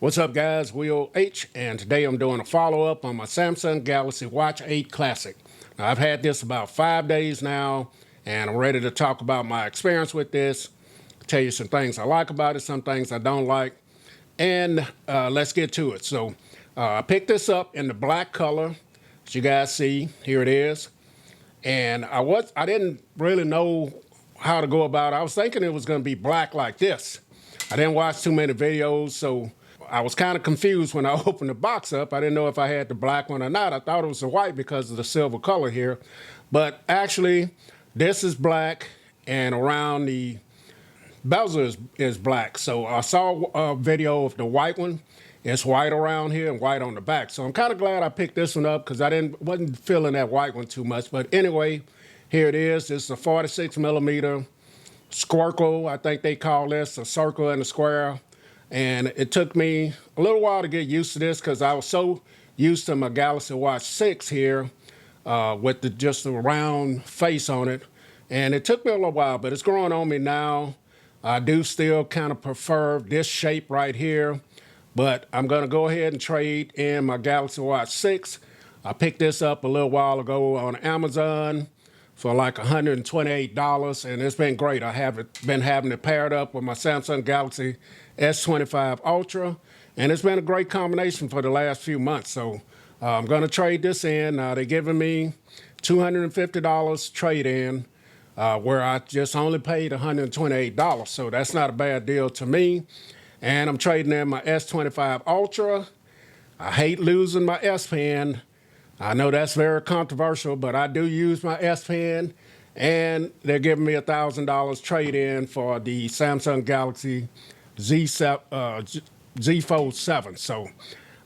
What's up, guys? Will H, and today I'm doing a follow-up on my Samsung Galaxy Watch 8 Classic. Now, I've had this about 5 days now, and I'm ready to talk about my experience with this, tell you some things I like about it, some things I don't like, and let's get to it. So I picked this up in the black color, as you guys see. Here it is. And I didn't really know how to go about it. I was thinking it was going to be black like this. I didn't watch too many videos, so I was kind of confused when I opened the box up. I didn't know if I had the black one or not. I thought it was the white because of the silver color here. But actually, this is black, and around the bezel is black. So I saw a video of the white one. It's white around here and white on the back. So I'm kind of glad I picked this one up because I wasn't feeling that white one too much. But anyway, here it is. It's a 46 millimeter squircle. I think they call this a circle and a square. And it took me a little while to get used to this because I was so used to my Galaxy Watch 6 here with just the round face on it. And it took me a little while, but it's growing on me now. I do still kind of prefer this shape right here, but I'm going to go ahead and trade in my Galaxy Watch 6. I picked this up a little while ago on Amazon for like $128, and it's been great. I have been having it paired up with my Samsung Galaxy S25 Ultra, and it's been a great combination for the last few months. So I'm going to trade this in. They're giving me $250 trade-in, where I just only paid $128. So that's not a bad deal to me. And I'm trading in my S25 Ultra. I hate losing my S Pen. I know that's very controversial, but I do use my S Pen, and they're giving me $1,000 trade-in for the Samsung Galaxy Z Fold 7. So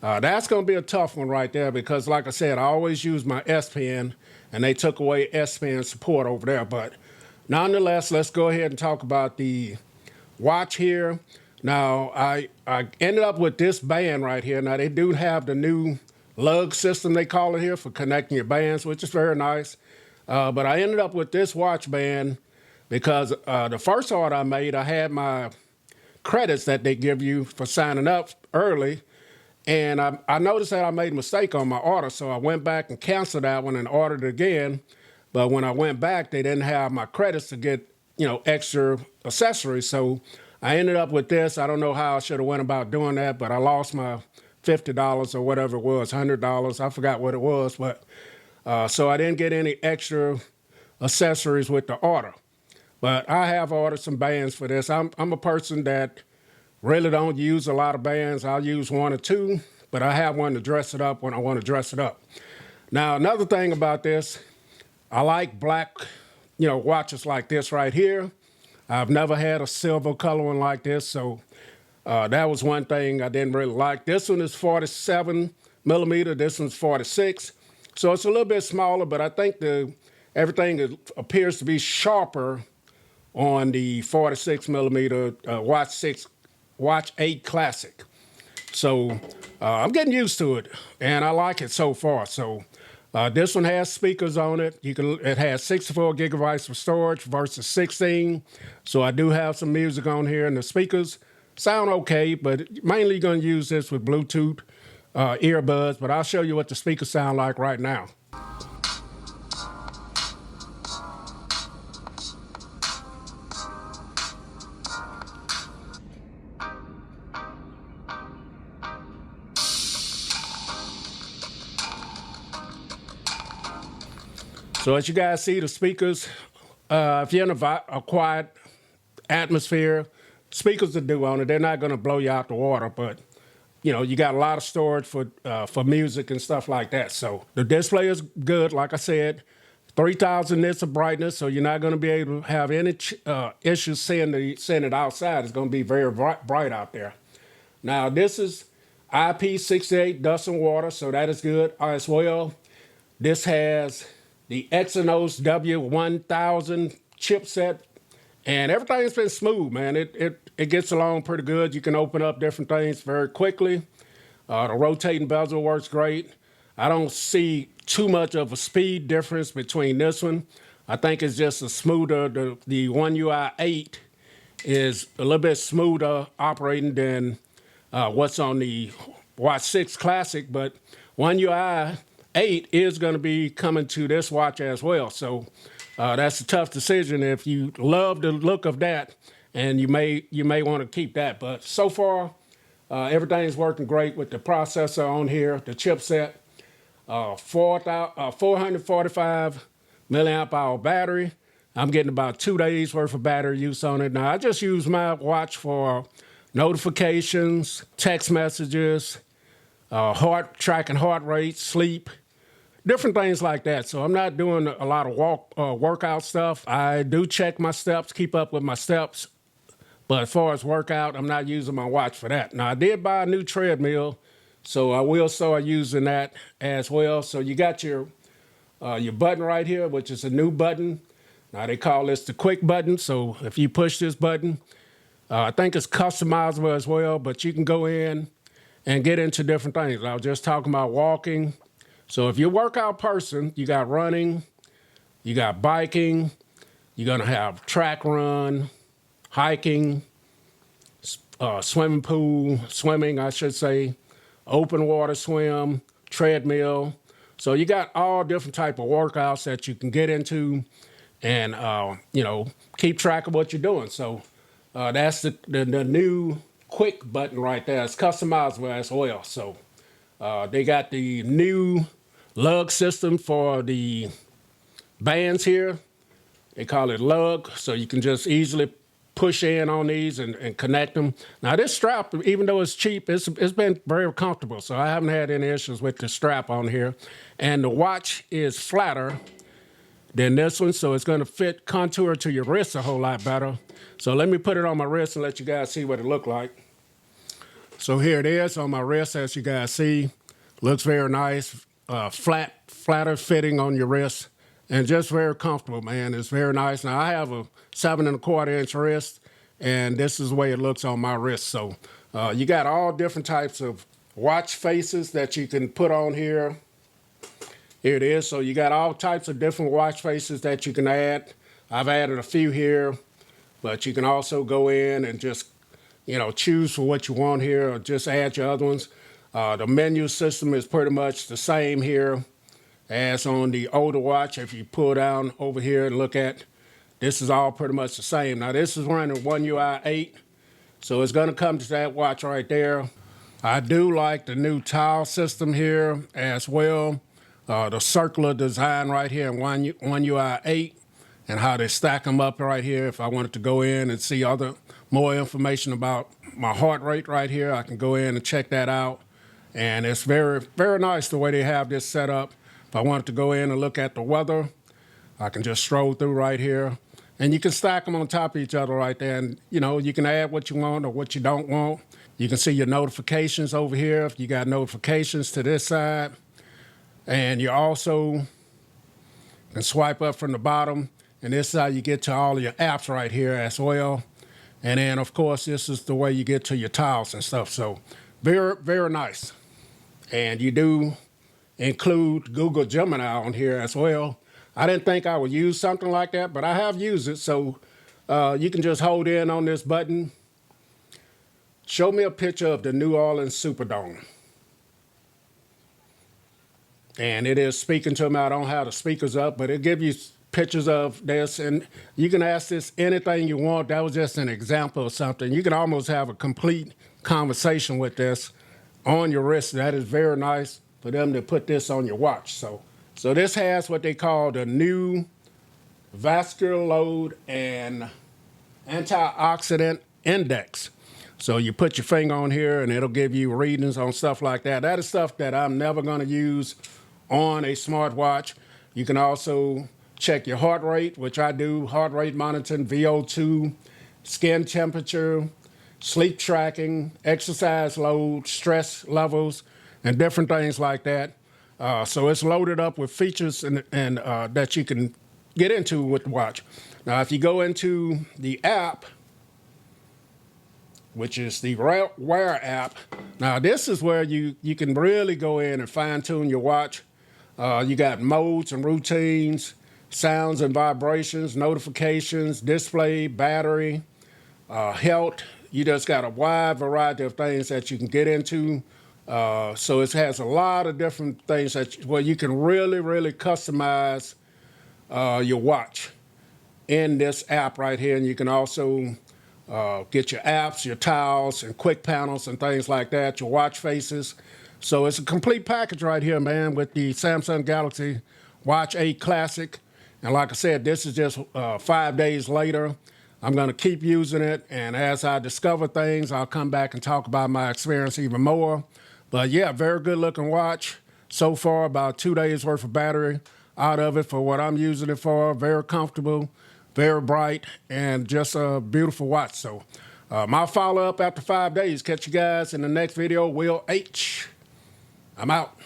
that's going to be a tough one right there because, like I said, I always use my S Pen, and they took away S Pen support over there. But nonetheless, let's go ahead and talk about the watch here. Now, I ended up with this band right here. Now, they do have the new lug system, they call it here, for connecting your bands, which is very nice. But I ended up with this watch band because the first order I made, I had my credits that they give you for signing up early. And I noticed that I made a mistake on my order, so I went back and canceled that one and ordered it again. But when I went back, they didn't have my credits to get, extra accessories. So I ended up with this. I don't know how I should have went about doing that, but I lost my $50 or whatever it was, $100. I forgot what it was, but so I didn't get any extra accessories with the order. But I have ordered some bands for this. I'm a person that really don't use a lot of bands. I'll use one or two, but I have one to dress it up when I want to dress it up. Now, another thing about this, I like black, watches like this right here. I've never had a silver color one like this, so that was one thing I didn't really like. This one is 47 millimeter. This one's 46. So it's a little bit smaller, but I think everything appears to be sharper on the 46 millimeter Watch 8 Classic. So I'm getting used to it, and I like it so far. So this one has speakers on it. It has 64 gigabytes of storage versus 16. So I do have some music on here, and the speakers sound okay, but mainly going to use this with Bluetooth earbuds, but I'll show you what the speakers sound like right now. So as you guys see, the speakers, if you're in a quiet atmosphere, speakers will do on it. They're not going to blow you out the water, but you got a lot of storage for music and stuff like that. So the display is good, like I said, 3,000 nits of brightness, so you're not going to be able to have any issues seeing it outside. It's going to be very bright out there. Now this is IP68 dust and water, so that is good as well. This has the Exynos W1000 chipset, and everything's been smooth, man. It gets along pretty good. You can open up different things very quickly. The rotating bezel works great. I don't see too much of a speed difference between this one. I think it's just a smoother. The One UI 8 is a little bit smoother operating than what's on the Watch 6 Classic, but One UI 8 is going to be coming to this watch as well. So that's a tough decision if you love the look of that, and you may want to keep that. But so far, everything's working great with the processor on here, the chipset, 445 milliamp hour battery. I'm getting about 2 days worth of battery use on it. Now, I just use my watch for notifications, text messages, tracking heart rate, sleep, different things like that. So I'm not doing a lot of workout stuff. I do check my steps, keep up with my steps. But as far as workout, I'm not using my watch for that. Now, I did buy a new treadmill, so I will start using that as well. So you got your button right here, which is a new button. Now, they call this the quick button. So if you push this button, I think it's customizable as well, but you can go in and get into different things. I was just talking about walking. So if you're a workout person, you got running, you got biking, you're going to have track run, hiking, swimming, I should say, open water swim, treadmill. So you got all different type of workouts that you can get into and, keep track of what you're doing. So that's the new quick button right there. It's customizable as well. So they got the new lug system for the bands here. They call it lug, so you can just easily push in on these and connect them. Now this strap, even though it's cheap, it's been very comfortable, so I haven't had any issues with the strap on here. And the watch is flatter than this one, so it's going to fit contour to your wrist a whole lot better. So let me put it on my wrist and let you guys see what it looked like. So here it is on my wrist, as you guys see. Looks very nice, flatter fitting on your wrist, and just very comfortable, man. It's very nice. Now I have a 7¼ inch wrist, and this is the way it looks on my wrist. So you got all different types of watch faces that you can put on here. Here it is. So you got all types of different watch faces that you can add. I've added a few here, but you can also go in and just, choose for what you want here, or just add your other ones. The menu system is pretty much the same here as on the older watch. If you pull down over here and look at, this is all pretty much the same. Now this is running One UI 8, so it's going to come to that watch right there. I do like the new tile system here as well. The circular design right here in One UI 8, and how they stack them up right here. If I wanted to go in and see more information about my heart rate right here, I can go in and check that out. And it's very, very nice the way they have this set up. If I wanted to go in and look at the weather, I can just stroll through right here. And you can stack them on top of each other right there. And, you can add what you want or what you don't want. You can see your notifications over here if you got notifications to this side. And you also can swipe up from the bottom. And this is how you get to all your apps right here as well. And then, of course, this is the way you get to your tiles and stuff. So very, very nice. And you do include Google Gemini on here as well. I didn't think I would use something like that, but I have used it. So you can just hold in on this button. Show me a picture of the New Orleans Superdome. And it is speaking to me. I don't have the speakers up, but it gives you pictures of this. And you can ask this anything you want. That was just an example of something. You can almost have a complete conversation with this on your wrist. That is very nice for them to put this on your watch. So this has what they call the new vascular load and antioxidant index. So you put your finger on here and it'll give you readings on stuff like that. That is stuff that I'm never going to use on a smartwatch. You can also check your heart rate, which I do, heart rate monitoring, VO2, skin temperature, sleep tracking, exercise load, stress levels, and different things like that. So it's loaded up with features and that you can get into with the watch. Now, if you go into the app, which is the Wear app, now this is where you can really go in and fine-tune your watch. You got modes and routines, sounds and vibrations, notifications, display, battery, health. You just got a wide variety of things that you can get into. So it has a lot of different things where you can really, really customize your watch in this app right here. And you can also get your apps, your tiles, and quick panels and things like that, your watch faces. So it's a complete package right here, man, with the Samsung Galaxy Watch 8 Classic. And like I said, this is just 5 days later. I'm going to keep using it, and as I discover things, I'll come back and talk about my experience even more. But yeah, very good looking watch. So far, about 2 days worth of battery out of it for what I'm using it for. Very comfortable, very bright, and just a beautiful watch. So my follow-up after 5 days. Catch you guys in the next video. Will H. I'm out.